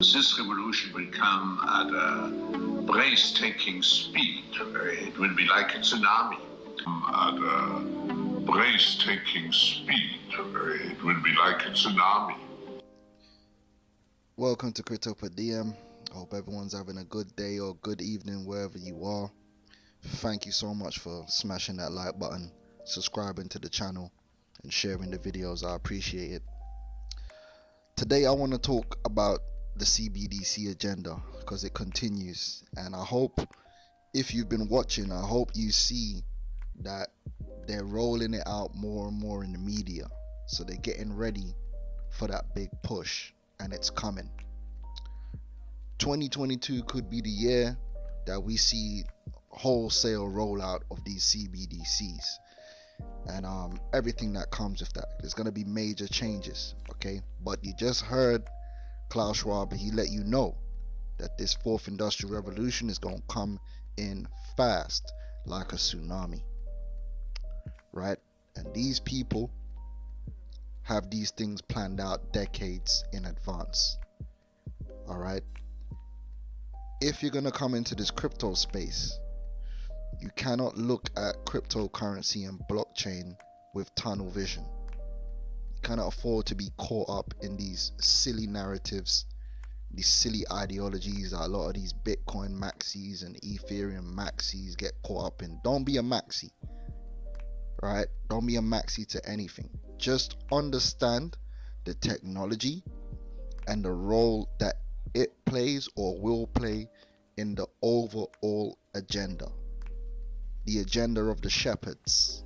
This revolution will come at a breathtaking speed. It will be like a tsunami. At a breathtaking speed. It will be like a tsunami. Welcome to Cryptoperdiem. I hope everyone's having a good day or good evening wherever you are. Thank you so much for smashing that like button, subscribing to the channel, and sharing the videos. I appreciate it. Today I want to talk about the Cbdc agenda because it continues, and I hope if you've been watching, I hope you see that they're rolling it out more and more in the media. So they're getting ready for that big push, and it's coming. 2022 could be the year that we see wholesale rollout of these Cbdcs and everything that comes with that. There's going to be major changes, okay? But you just heard Klaus Schwab, he let you know that this fourth industrial revolution is going to come in fast like a tsunami, right? And these people have these things planned out decades in advance. All right, if you're going to come into this crypto space, you cannot look at cryptocurrency and blockchain with tunnel vision. You cannot afford to be caught up in these silly narratives, these silly ideologies that a lot of these Bitcoin maxis and Ethereum maxis get caught up in. Don't be a maxi, right? Don't be a maxi to anything. Just understand the technology and the role that it plays or will play in the overall agenda, the agenda of the shepherds.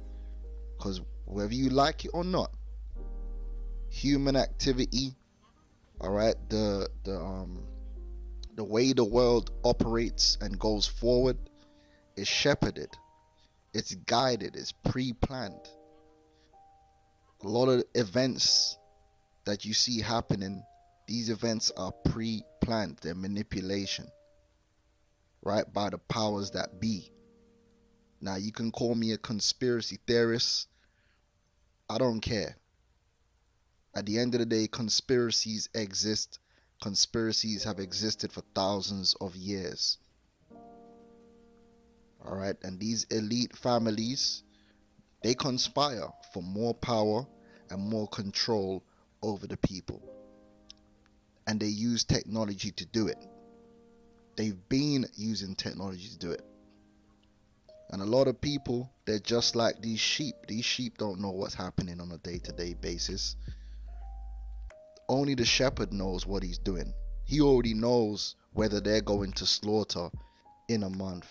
Because whether you like it or not, human activity, all right, the way the world operates and goes forward is shepherded, it's guided, it's pre-planned. A lot of events that you see happening, these events are pre-planned. They're manipulation, right, by the powers that be. Now, you can call me a conspiracy theorist. I don't care. At the end of the day, conspiracies exist. Conspiracies have existed for thousands of years. All right, and these elite families, they conspire for more power and more control over the people. And they use technology to do it. They've been using technology to do it. And a lot of people, they're just like these sheep. These sheep don't know what's happening on a day-to-day basis. Only the shepherd knows what he's doing. He already knows whether they're going to slaughter in a month,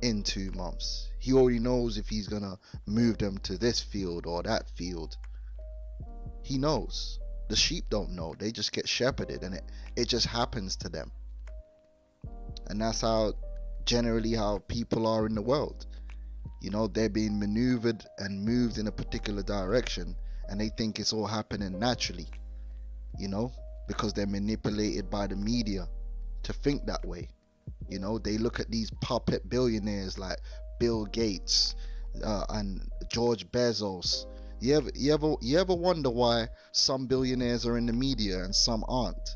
in 2 months. He already knows if he's gonna move them to this field or that field. He knows. The sheep don't know. They just get shepherded, and it just happens to them. And that's how generally how people are in the world. You know, they're being maneuvered and moved in a particular direction, and they think it's all happening naturally, you know, because they're manipulated by the media to think that way. You know, they look at these puppet billionaires like Bill Gates and George Bezos. You ever wonder why some billionaires are in the media and some aren't?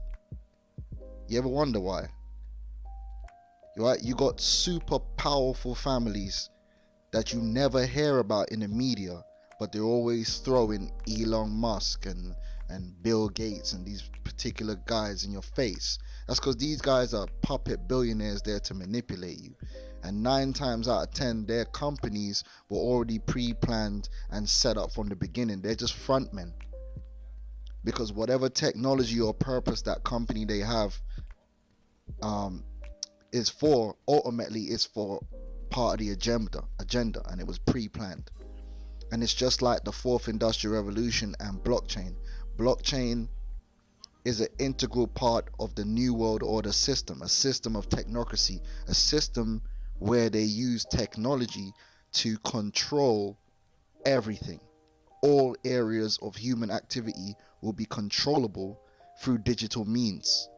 You ever wonder why? Right? You got super powerful families that you never hear about in the media, but they're always throwing Elon Musk and Bill Gates and these particular guys in your face. That's because these guys are puppet billionaires there to manipulate you. And 9 times out of 10, their companies were already pre-planned and set up from the beginning. They're just frontmen. Because whatever technology or purpose that company they have is for, ultimately is for part of the agenda, and it was pre-planned. And it's just like the fourth industrial revolution and blockchain. Blockchain is an integral part of the new world order system, a system of technocracy, a system where they use technology to control everything. All areas of human activity will be controllable through digital means,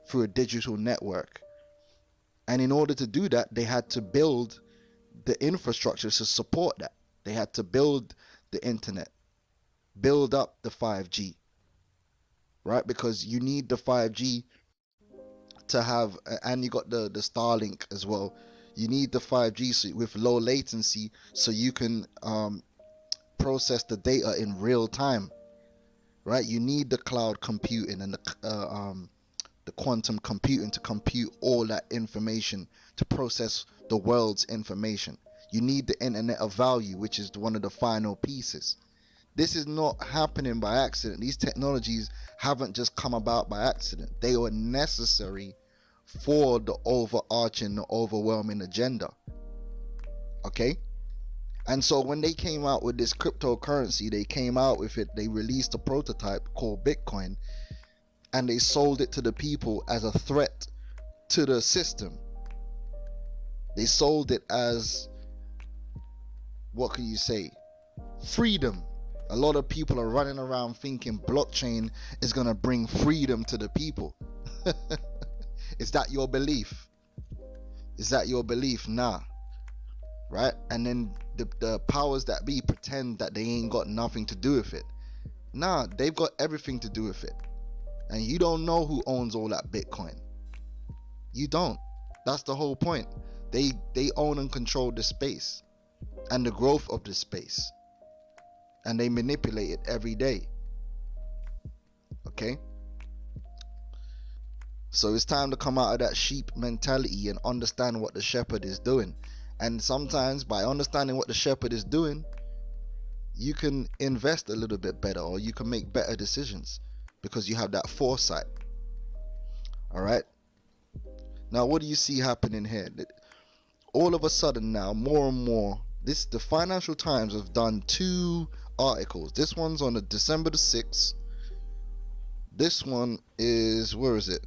through a digital network. And in order to do that, they had to build the infrastructure to support that. They had to build the internet, build up the 5G, right? Because you need the 5G to have, and you got the Starlink as well. You need the 5G with low latency so you can process the data in real time, right? You need the cloud computing and the quantum computing to compute all that information, to process the world's information. You need the internet of value, which is one of the final pieces. This is not happening by accident. These technologies haven't just come about by accident. They were necessary for the overarching, the overwhelming agenda. Okay? And so when they came out with this cryptocurrency, they came out with it, they released a prototype called Bitcoin, and they sold it to the people as a threat to the system. They sold it as, what can you say, freedom. A lot of people are running around thinking blockchain is going to bring freedom to the people. Is that your belief? Is that your belief? Nah. Right? And then the powers that be pretend that they ain't got nothing to do with it. Nah, they've got everything to do with it. And you don't know who owns all that Bitcoin. You don't. That's the whole point. They own and control the space and the growth of the space. And they manipulate it every day. Okay? So it's time to come out of that sheep mentality and understand what the shepherd is doing. And sometimes by understanding what the shepherd is doing, you can invest a little bit better, or you can make better decisions because you have that foresight. All right? Now, what do you see happening here? All of a sudden now, more and more, the Financial Times have done 2 articles. This one's on the December the 6th. This one is, where is it?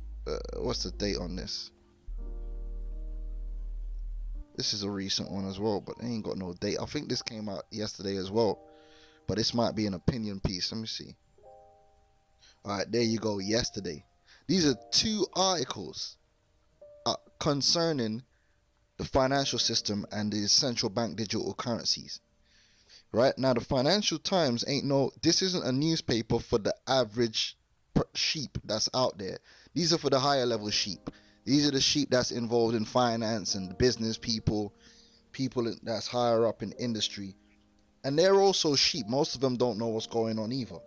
What's the date on this? This is a recent one as well, but they ain't got no date. I think this came out yesterday as well, but this might be an opinion piece. Let me see. All right, there you go. Yesterday. These are 2 articles concerning the financial system and the central bank digital currencies. Right now, the Financial Times this isn't a newspaper for the average sheep that's out there. These are for the higher level sheep. These are the sheep that's involved in finance and business people that's higher up in industry. And they're also sheep. Most of them don't know what's going on either.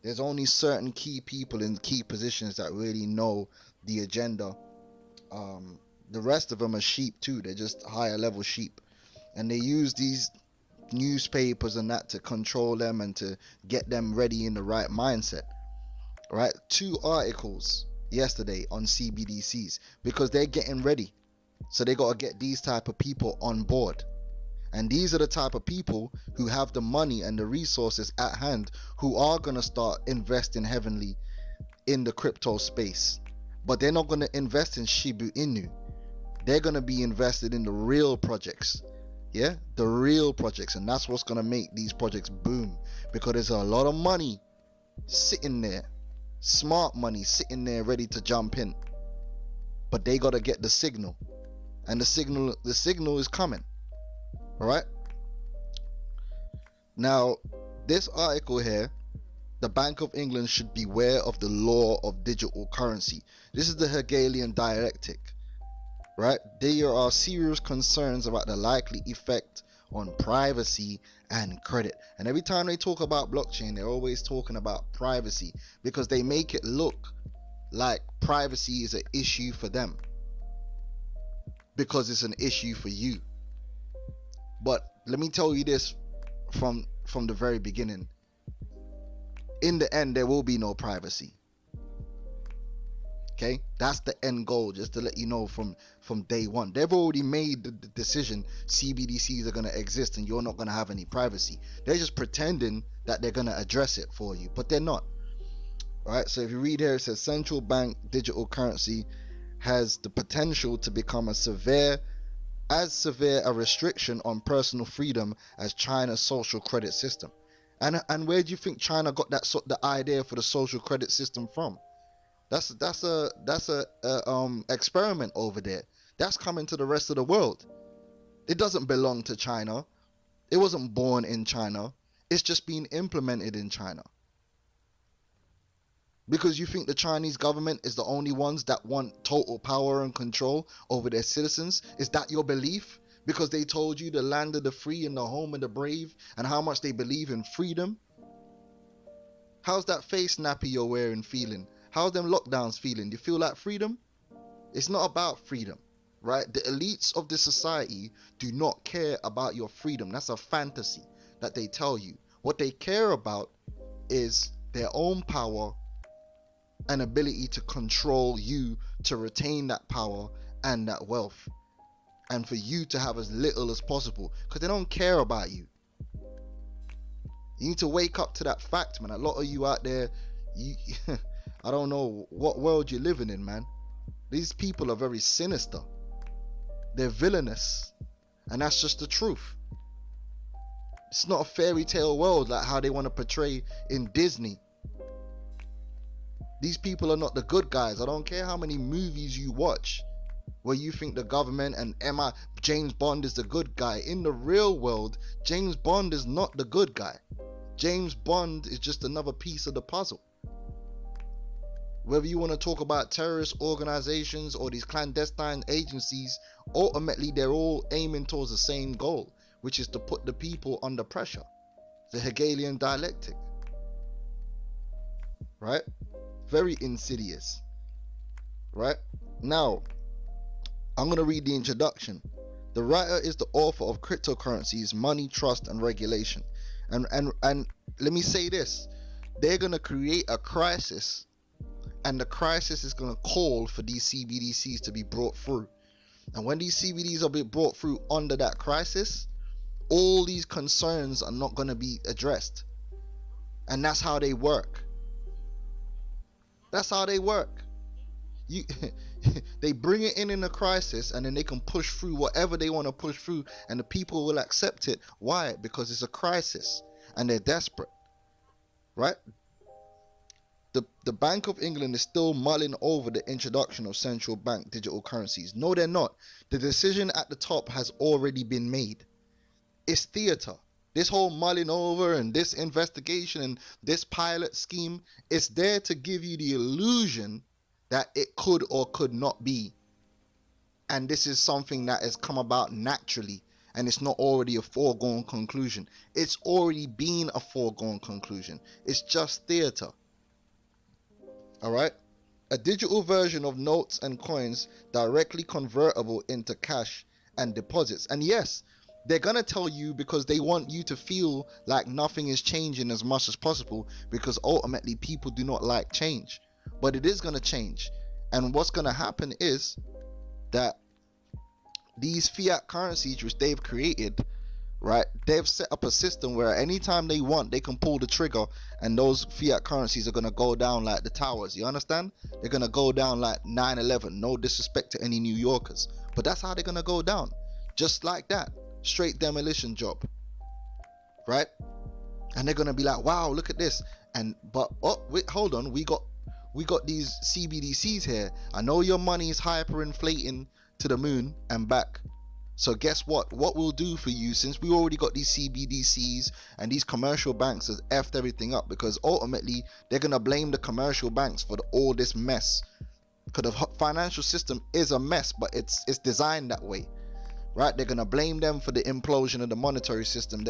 There's only certain key people in key positions that really know the agenda. The rest of them are sheep too. They're just higher level sheep. And they use these newspapers and that to control them and to get them ready in the right mindset. Right? 2 articles yesterday on CBDCs because they're getting ready. So they got to get these type of people on board. And these are the type of people who have the money and the resources at hand, who are going to start investing heavily in the crypto space. But they're not going to invest in Shiba Inu. They're going to be invested in the real projects. Yeah, the real projects. And that's what's going to make these projects boom, because there's a lot of money sitting there, smart money sitting there ready to jump in. But they got to get the signal. And the signal is coming. All right. Now, this article here, the Bank of England should beware of the law of digital currency. This is the Hegelian dialectic. Right? There are serious concerns about the likely effect on privacy and credit. And every time they talk about blockchain, they're always talking about privacy because they make it look like privacy is an issue for them because it's an issue for you. But let me tell you this from the very beginning. In the end, there will be no privacy. Okay, that's the end goal, just to let you know from day one. They've already made the decision CBDCs are going to exist and you're not going to have any privacy. They're just pretending that they're going to address it for you, but they're not. All right, so if you read here, it says central bank digital currency has the potential to become as severe a restriction on personal freedom as China's social credit system. And where do you think China got the idea for the social credit system from? That's a experiment over there. That's coming to the rest of the world. It doesn't belong to China. It wasn't born in China. It's just being implemented in China. Because you think the Chinese government is the only ones that want total power and control over their citizens? Is that your belief? Because they told you the land of the free and the home of the brave, and how much they believe in freedom? How's that face nappy you're wearing feeling? How's them lockdowns feeling? Do you feel like freedom? It's not about freedom, right? The elites of the society do not care about your freedom. That's a fantasy that they tell you. What they care about is their own power and ability to control you, to retain that power and that wealth, and for you to have as little as possible, because they don't care about you. You need to wake up to that fact, man. A lot of you out there, you I don't know what world you're living in, man. These people are very sinister, they're villainous, and that's just the truth. It's not a fairy tale world like how they want to portray in Disney. These people are not the good guys. I don't care how many movies you watch where you think the government and James Bond is the good guy. In the real world, James Bond is not the good guy. James Bond is just another piece of the puzzle. Whether you want to talk about terrorist organizations or these clandestine agencies, ultimately they're all aiming towards the same goal, which is to put the people under pressure. The Hegelian dialectic, right? Very insidious, right? Now, I'm going to read the introduction. The writer is the author of Cryptocurrencies, Money, Trust, and Regulation. And let me say this. They're going to create a crisis, and the crisis is going to call for these CBDCs to be brought through. And when these CBDCs are being brought through under that crisis, all these concerns are not going to be addressed. And that's how they work. That's how they work. They bring it in a crisis, and then they can push through whatever they want to push through, and the people will accept it. Why? Because it's a crisis and they're desperate, right? The Bank of England is still mulling over the introduction of central bank digital currencies. No, they're not. The decision at the top has already been made. It's theater. This whole mulling over and this investigation and this pilot scheme is there to give you the illusion that it could or could not be. And this is something that has come about naturally, and it's not already a foregone conclusion. It's already been a foregone conclusion. It's just theater. All right? A digital version of notes and coins directly convertible into cash and deposits. And yes, they're going to tell you because they want you to feel like nothing is changing as much as possible, because ultimately people do not like change. But it is going to change. And what's going to happen is that these fiat currencies which they've created, right, they've set up a system where anytime they want, they can pull the trigger, and those fiat currencies are going to go down like the towers. You understand? They're going to go down like 9/11. No disrespect to any New Yorkers, but that's how they're going to go down. Just like that. Straight demolition job, right? And they're gonna be like, wow, look at this. And but oh wait, hold on, we got these CBDCs here. I know your money is hyperinflating to the moon and back, so guess what we'll do for you, since we already got these CBDCs and these commercial banks has effed everything up, because ultimately they're gonna blame the commercial banks for all this mess, because the financial system is a mess, but it's designed that way. Right, they're gonna blame them for the implosion of the monetary system.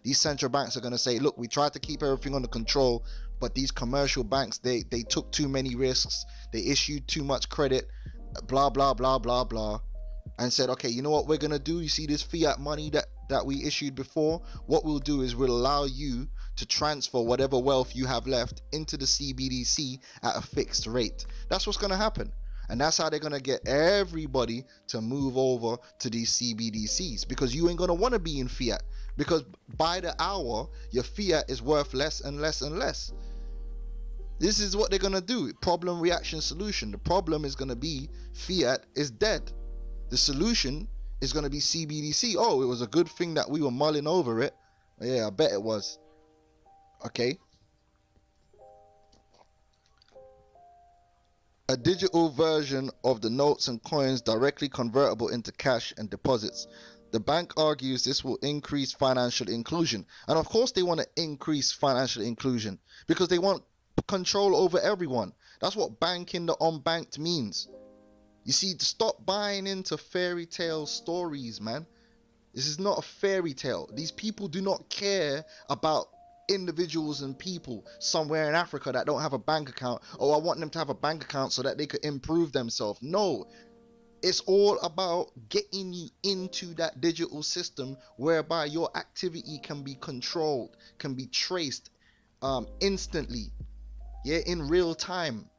These central banks are gonna say, look, we tried to keep everything under control, but these commercial banks, they took too many risks, they issued too much credit, blah blah blah blah blah, and said, okay, you know what we're gonna do? You see this fiat money that we issued before? What we'll do is we'll allow you to transfer whatever wealth you have left into the CBDC at a fixed rate. That's what's gonna happen. And that's how they're going to get everybody to move over to these CBDCs, because you ain't going to want to be in fiat, because by the hour, your fiat is worth less and less and less. This is what they're going to do. Problem, reaction, solution. The problem is going to be fiat is dead. The solution is going to be CBDC. Oh, it was a good thing that we were mulling over it. Yeah, I bet it was. Okay. A digital version of the notes and coins directly convertible into cash and deposits. The bank argues this will increase financial inclusion. And of course they want to increase financial inclusion, because they want control over everyone. That's what banking the unbanked means. You see, stop buying into fairy tale stories, man. This is not a fairy tale. These people do not care about individuals and people somewhere in Africa that don't have a bank account. Oh, I want them to have a bank account so that they could improve themselves. No, it's all about getting you into that digital system whereby your activity can be controlled, can be traced instantly, yeah, in real time.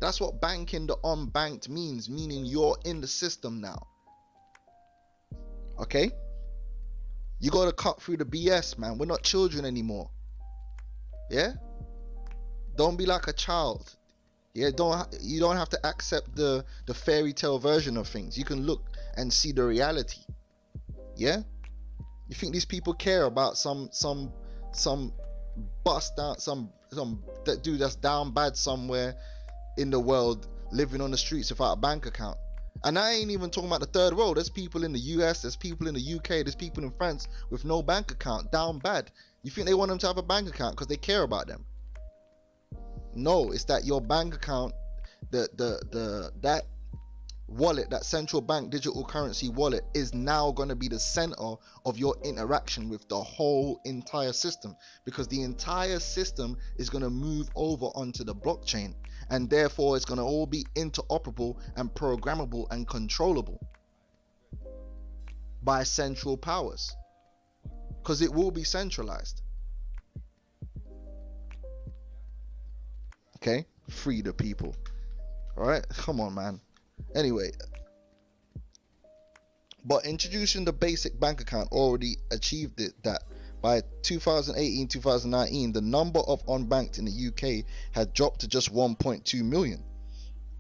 That's what banking the unbanked means, meaning you're in the system now. Okay? You gotta cut through the BS, man. We're not children anymore. Yeah? Don't be like a child. Yeah, you don't have to accept the fairy tale version of things. You can look and see the reality. Yeah? You think these people care about some bust out, some that dude that's down bad somewhere in the world living on the streets without a bank account? And I ain't even talking about the third world. There's people in the US, there's people in the UK, there's people in France with no bank account, down bad. You think they want them to have a bank account because they care about them? No, it's that your bank account, that wallet, that central bank digital currency wallet, is now going to be the center of your interaction with the whole entire system, because the entire system is going to move over onto the blockchain, and therefore it's going to all be interoperable and programmable and controllable by central powers, because it will be centralized. Okay, free the people. All right, come on, man. Anyway, but introducing the basic bank account already achieved that. By 2018-2019, the number of unbanked in the UK had dropped to just 1.2 million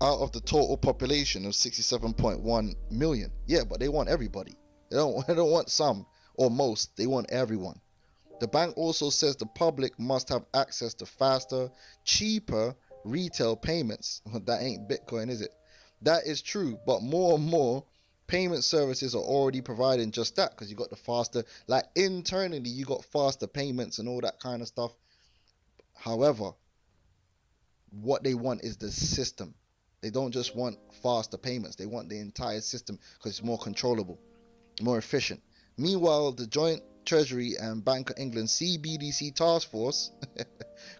out of the total population of 67.1 million. Yeah, but they want everybody. They don't want some or most. They want everyone. The bank also says the public must have access to faster, cheaper retail payments. That ain't Bitcoin, is it? That is true, but more and more payment services are already providing just that, because you got the faster, like internally you got faster payments and all that kind of stuff. However, what they want is the system. They don't just want faster payments, they want the entire system because it's more controllable, more efficient. Meanwhile, the Joint Treasury and Bank of England CBDC task force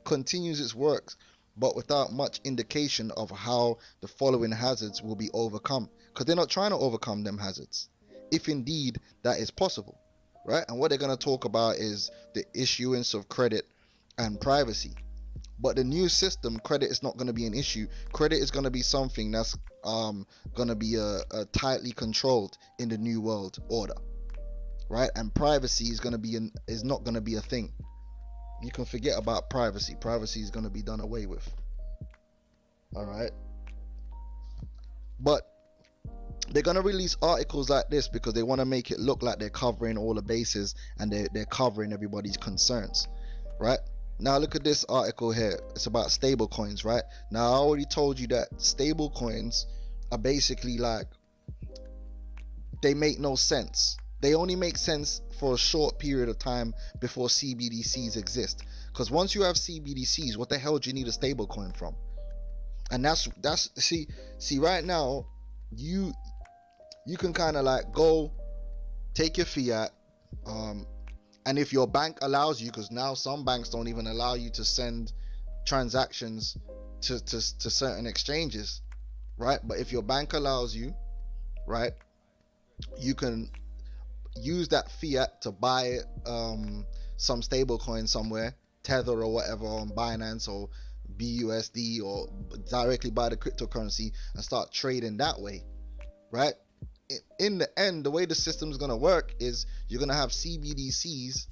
continues its work, but without much indication of how the following hazards will be overcome, because they're not trying to overcome them hazards, if indeed that is possible, right? And what they're going to talk about is the issuance of credit and privacy. But the new system, credit is not going to be an issue. Credit is going to be something that's going to be tightly controlled in the new world order, right? And privacy is not going to be a thing. You can forget about privacy. Privacy is going to be done away with. All right. But they're going to release articles like this because they want to make it look like they're covering all the bases and they're covering everybody's concerns, right? Now look at this article here. It's about stable coins, right? Now I already told you that stable coins are basically like, they make no sense. They only make sense for a short period of time before CBDCs exist. Because once you have CBDCs, what the hell do you need a stable coin from? And that's see right now, you can kind of like go take your fiat, and if your bank allows you, because now some banks don't even allow you to send transactions to certain exchanges, right? But if your bank allows you, right, you can use that fiat to buy some stable coin somewhere, Tether or whatever, on Binance or BUSD, or directly buy the cryptocurrency and start trading that way, right? In the end, the way the system is going to work is you're going to have CBDCs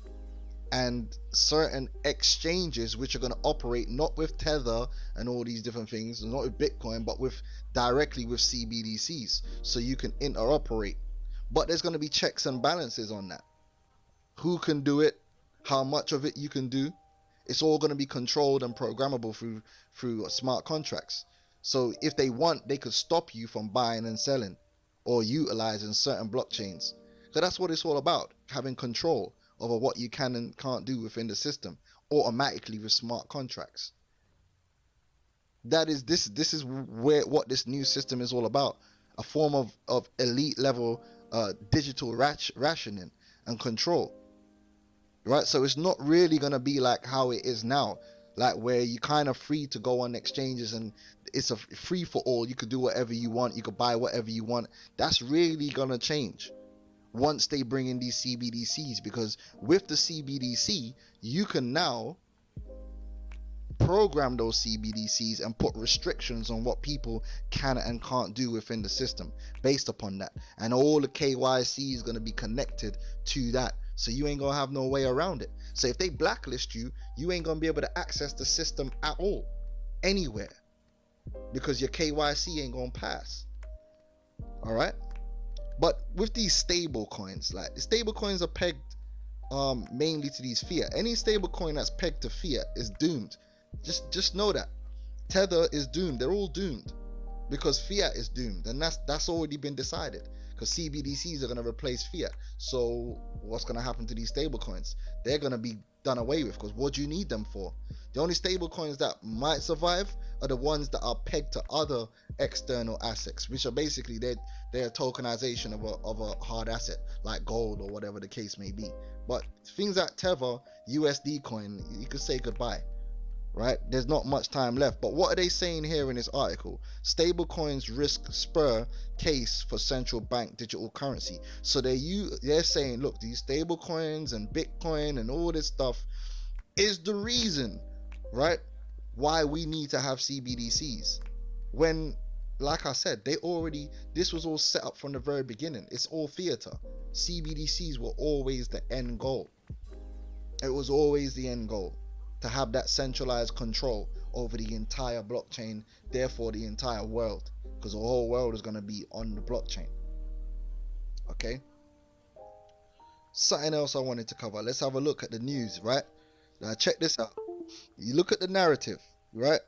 and certain exchanges which are going to operate not with Tether and all these different things, not with Bitcoin, but with directly with CBDCs, so you can interoperate. But there's going to be checks and balances on that. Who can do it? How much of it you can do? It's all going to be controlled and programmable through smart contracts. So if they want, they could stop you from buying and selling or utilizing certain blockchains. So that's what it's all about, having control over what you can and can't do within the system automatically with smart contracts. This is where what this new system is all about. A form of elite level digital rationing and control, right? So it's not really going to be like how it is now, like where you kind of free to go on exchanges and it's a free for all. You could do whatever you want, you could buy whatever you want. That's really going to change once they bring in these CBDCs, because with the CBDC you can now program those CBDCs and put restrictions on what people can and can't do within the system based upon that. And all the KYC is going to be connected to that. So you ain't going to have no way around it. So if they blacklist you, you ain't going to be able to access the system at all, anywhere, because your KYC ain't going to pass. All right. But with these stable coins, like the stable coins are pegged mainly to these fiat. Any stable coin that's pegged to fiat is doomed. Just know that Tether is doomed. They're all doomed because fiat is doomed, and that's already been decided, because CBDCs are going to replace fiat. So what's going to happen to these stable coins? They're going to be done away with, because what do you need them for? The only stable coins that might survive are the ones that are pegged to other external assets, which are basically their tokenization of a hard asset like gold or whatever the case may be. But things like Tether, USD coin, you could say goodbye. Right, there's not much time left. But what are they saying here in this article? Stablecoins risk spur case for central bank digital currency. So they're saying, look, these stablecoins and Bitcoin and all this stuff is the reason, right, why we need to have CBDCs. When, like I said, this was all set up from the very beginning. It's all theater. CBDCs were always the end goal. It was always the end goal, to have that centralized control over the entire blockchain, therefore the entire world, because the whole world is going to be on the blockchain. Okay, something else I wanted to cover. Let's have a look at the news, right? Now check this out. You look at the narrative, right?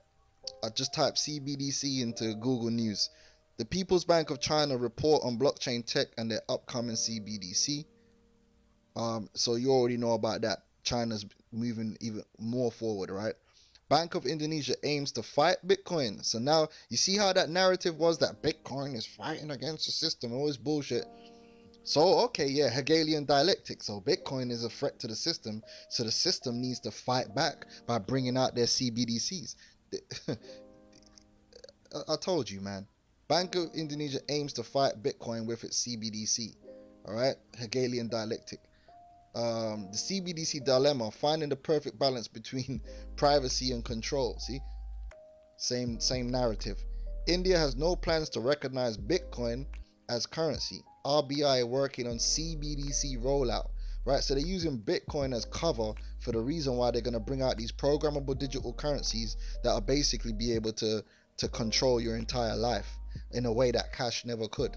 I just typed CBDC into Google News. The People's Bank of China report on blockchain tech and their upcoming CBDC. So you already know about that. China's moving even more forward, right? Bank of Indonesia aims to fight Bitcoin. So now you see how that narrative was, that Bitcoin is fighting against the system, all this bullshit. So okay, yeah, Hegelian dialectic. So Bitcoin is a threat to the system, so the system needs to fight back by bringing out their CBDCs. I told you, man. Bank of Indonesia aims to fight Bitcoin with its CBDC. All right, Hegelian dialectic. The CBDC dilemma, finding the perfect balance between privacy and control. See, same narrative. India has no plans to recognize Bitcoin as currency. RBI working on CBDC rollout. Right, so they're using Bitcoin as cover for the reason why they're going to bring out these programmable digital currencies that are basically be able to control your entire life in a way that cash never could,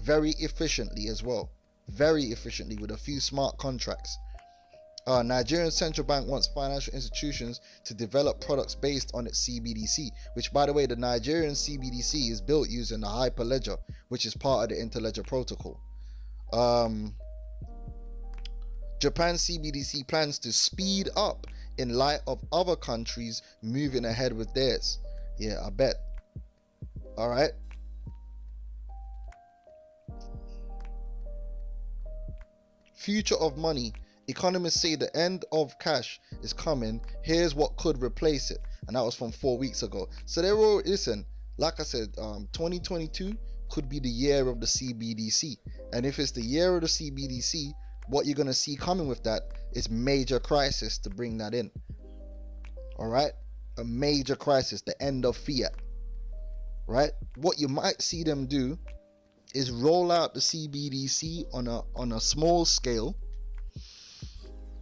very efficiently as well. Very efficiently with a few smart contracts. Nigerian central bank wants financial institutions to develop products based on its CBDC, which, by the way, the Nigerian CBDC is built using the Hyperledger, which is part of the Interledger protocol. Japan CBDC plans to speed up in light of other countries moving ahead with theirs. Yeah, I bet. All right. Future of money. Economists say the end of cash is coming. Here's what could replace it. And that was from 4 weeks ago. So they were, listen, like I said, 2022 could be the year of the CBDC. And if it's the year of the CBDC, what you're going to see coming with that is major crisis to bring that in. All right? A major crisis, the end of fiat. Right? What you might see them do is roll out the CBDC on a small scale,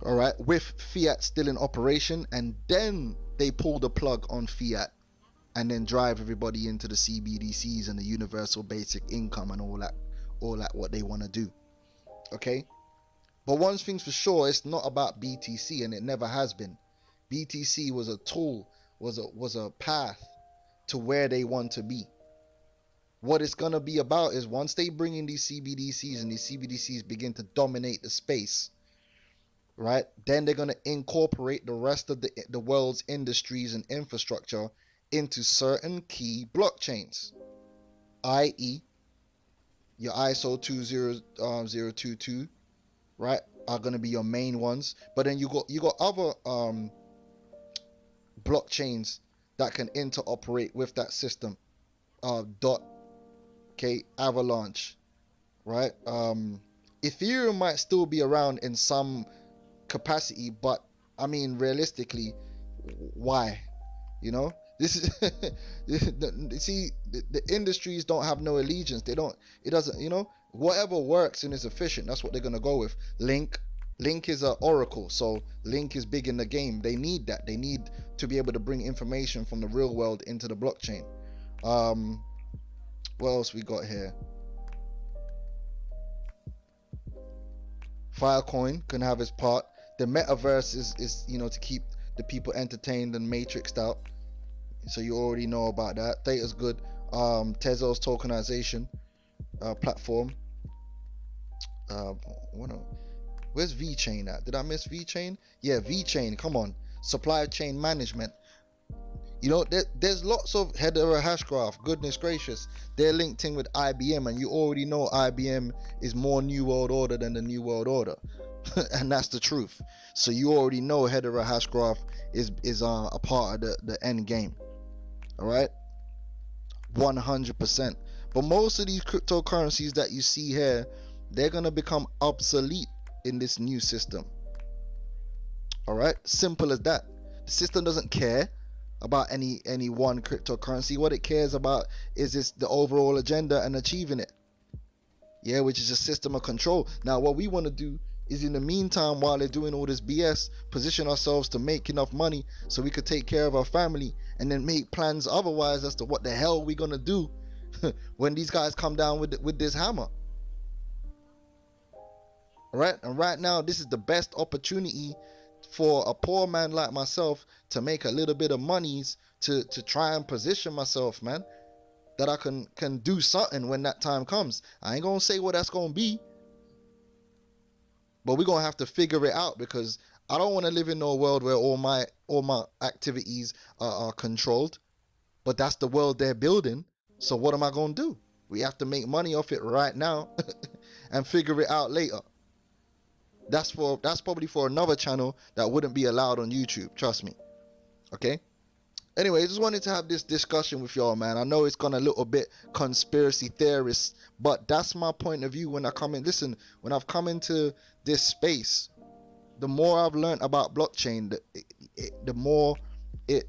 all right, with fiat still in operation, and then they pull the plug on fiat and then drive everybody into the CBDCs and the universal basic income and all that what they want to do. Okay, but one thing's for sure, it's not about BTC, and it never has been. BTC was a tool, was a path to where they want to be. What it's going to be about is once they bring in these CBDCs and these CBDCs begin to dominate the space, right, then they're going to incorporate the rest of the world's industries and infrastructure into certain key blockchains, i.e. your ISO 20022, right, are going to be your main ones. But then you got other blockchains that can interoperate with that system. Dot Avalanche, right? Ethereum might still be around in some capacity, but I mean, realistically, why? You know, this is see, the industries don't have no allegiance. They don't. It doesn't. You know, whatever works and is efficient, that's what they're gonna go with. Link is an oracle, so Link is big in the game. They need that. They need to be able to bring information from the real world into the blockchain. What else we got here? Filecoin can have its part. The metaverse is to keep the people entertained and matrixed out. So you already know about that. Theta's good. Tezos tokenization platform. Where's VeChain at? Did I miss VeChain? Yeah, VeChain. Come on. Supply chain management. You know, there's lots of header hash graph. Goodness gracious. They're linked in with IBM, and you already know IBM is more New World Order than the New World Order. And that's the truth. So you already know header hash graph is a part of the end game. All right, 100%. But most of these cryptocurrencies that you see here, they're gonna become obsolete in this new system. All right, simple as that. The system doesn't care about any one cryptocurrency. What it cares about is the overall agenda and achieving it. Yeah, which is a system of control. Now, what we want to do is, in the meantime, while they're doing all this BS, position ourselves to make enough money so we could take care of our family, and then make plans otherwise as to what the hell we're gonna do when these guys come down with this hammer. All right, and right now, this is the best opportunity for a poor man like myself to make a little bit of monies to try and position myself, man, that I can do something when that time comes. I ain't gonna say what that's gonna be, but we're gonna have to figure it out, because I don't want to live in no world where all my activities are controlled. But that's the world they're building. So what am I gonna do? We have to make money off it right now and figure it out later. That's probably for another channel that wouldn't be allowed on YouTube, trust me. Okay, anyway, I just wanted to have this discussion with y'all, man. I know it's gone a little bit conspiracy theorist, but that's my point of view when I come in. Listen, when I've come into this space, the more I've learned about blockchain, the more it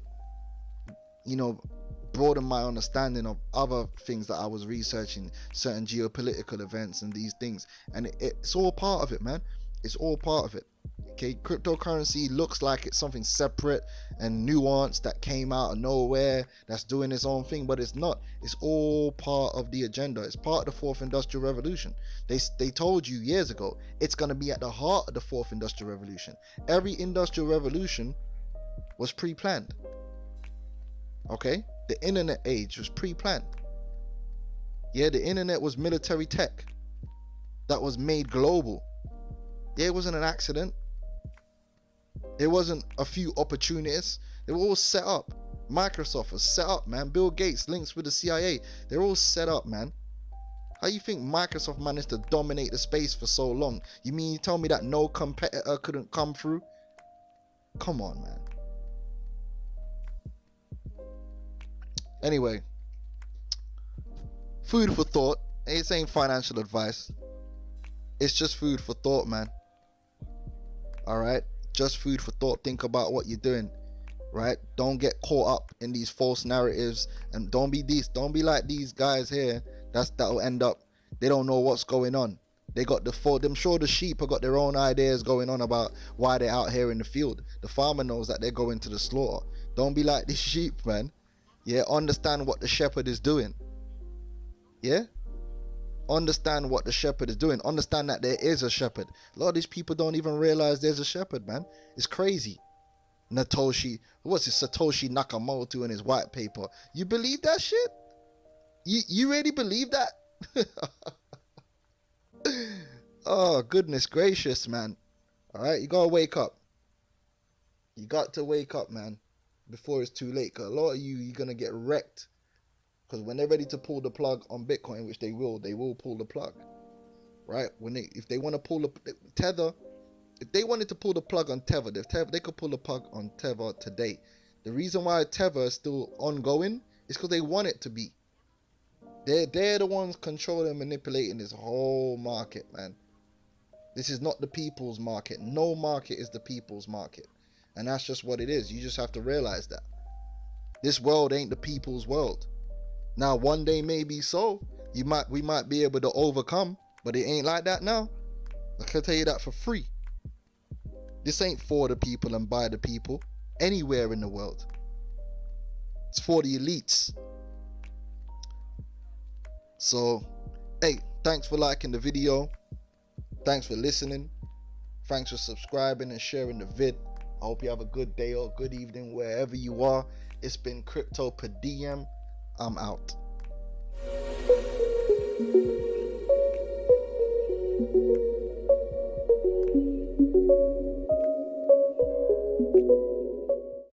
broadened my understanding of other things that I was researching, certain geopolitical events and these things, and it's all part of it, man. It's all part of it. Okay, cryptocurrency looks like it's something separate and nuanced that came out of nowhere, that's doing its own thing, but it's not. It's all part of the agenda. It's part of the fourth industrial revolution. They told you years ago it's going to be at the heart of the fourth industrial revolution. Every industrial revolution was pre-planned. Okay, the internet age was pre-planned. Yeah, the internet was military tech that was made global. Yeah, it wasn't an accident. It wasn't a few opportunities. They were all set up. Microsoft was set up, man. Bill Gates links with the CIA. They're all set up, man. How you think Microsoft managed to dominate the space for so long? You mean you tell me that no competitor couldn't come through? Come on, man. Anyway, food for thought. It ain't financial advice. It's just food for thought, man. All right, just food for thought. Think about what you're doing, right? Don't get caught up in these false narratives, and don't be like these guys here. That'll end up, they don't know what's going on. They got them sure the sheep have got their own ideas going on about why they're out here in the field. The farmer knows that they're going to the slaughter. Don't be like these sheep, man. Yeah, understand what the shepherd is doing. Yeah, understand what the shepherd is doing. Understand that there is a shepherd. A lot of these people don't even realize there's a shepherd, man. It's crazy. Satoshi Nakamoto and his white paper. You believe that shit? You really believe that? Oh, goodness gracious, man. All right, you gotta wake up. You got to wake up, man. before it's too late. Because a lot of you're gonna get wrecked. Because when they're ready to pull the plug on Bitcoin, which they will pull the plug, right? If they want to pull the Tether, if they wanted to pull the plug on Tether, they could pull the plug on Tether today. The reason why Tether is still ongoing is because they want it to be. They're the ones controlling and manipulating this whole market, man. This is not the people's market. No market is the people's market. And that's just what it is. You just have to realize that. This world ain't the people's world. Now, one day maybe so. We might be able to overcome, but it ain't like that now. I can tell you that for free. This ain't for the people and by the people anywhere in the world. It's for the elites. So, hey, thanks for liking the video. Thanks for listening. Thanks for subscribing and sharing the vid. I hope you have a good day or good evening wherever you are. It's been Cryptoperdiem. I'm out.